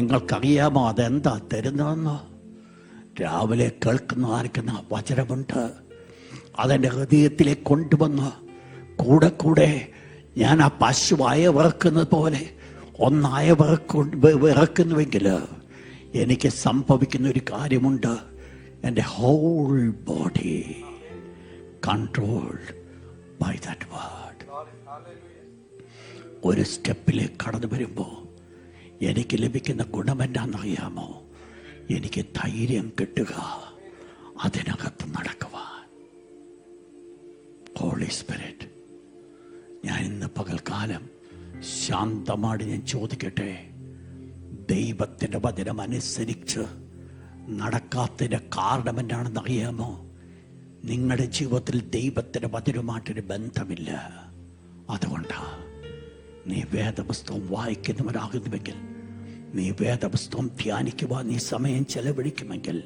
നിങ്ങൾക്കറിയാമോ അതെന്താ തരുന്നതെന്ന്? രാവിലെ കേൾക്കുന്ന വചനമുണ്ട്. അതെൻ്റെ ഹൃദയത്തിലേക്ക് കൊണ്ടുവന്ന് കൂടെ കൂടെ ഞാൻ ആ പശുവായ വിറക്കുന്നത് പോലെ ഒന്നായ വിറക്കുന്നുവെങ്കിൽ എനിക്ക് സംഭവിക്കുന്ന ഒരു കാര്യമുണ്ട്. എൻ്റെ whole body controlled by that word. ഒരു സ്റ്റെപ്പിലേക്ക് കടന്നു വരുമ്പോൾ എനിക്ക് ലഭിക്കുന്ന ഗുണം എന്താണെന്നറിയാമോ? എനിക്ക് ധൈര്യം കിട്ടുക അതിനകത്ത് നടക്കുവാൻ. ഹോളി സ്പിരിറ്റ്, ഞാൻ ഇന്ന് പകൽക്കാലം ശാന്തമായിട്ട് ഞാൻ ചോദിക്കട്ടെ, ദൈവത്തിൻ്റെ വചനം അനുസരിച്ച് നടക്കാത്തതിൻ്റെ കാരണം എന്താണെന്ന് അറിയാമോ? നിങ്ങളുടെ ജീവിതത്തിൽ ദൈവത്തിൻ്റെ വചനവുമായിട്ടൊരു ബന്ധമില്ല. അതുകൊണ്ടാണ് നീ വേദപുസ്തകം വായിക്കുന്നവരാകുന്നുവെങ്കിൽ, നീ വേദപുസ്തകം ധ്യാനിക്കുവാൻ നീ സമയം ചെലവഴിക്കുമെങ്കിൽ,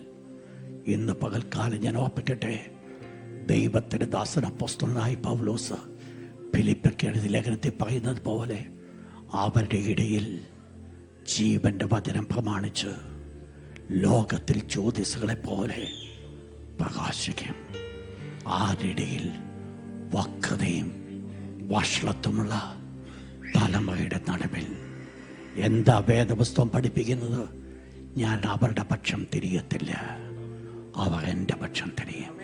ഇന്ന് പകൽക്കാലം ഞാൻ ഓർപ്പിക്കട്ടെ, ദൈവത്തിൻ്റെ ദാസൻ അപ്പോസ്തലനായ പൗലോസ് ഫിലിപ്പിയർക്ക് എഴുതിയ ലേഖനത്തിൽ പറയുന്നത് പോലെ അവരുടെ ഇടയിൽ ജീവന്റെ വചനം പ്രമാണിച്ച് ലോകത്തിൽ ജ്യോതിസുകളെ പോലെ പ്രകാശിക്കും. ആരിടയിൽ വക്രതയും വഷളത്വമുള്ള തലമുറയുടെ നടുവിൽ എന്താ വേദപുസ്തകം പഠിപ്പിക്കുന്നത്? ഞാൻ അവരുടെ പക്ഷം തിരിയത്തില്ല, അവർ എൻ്റെ പക്ഷം തിരിയും.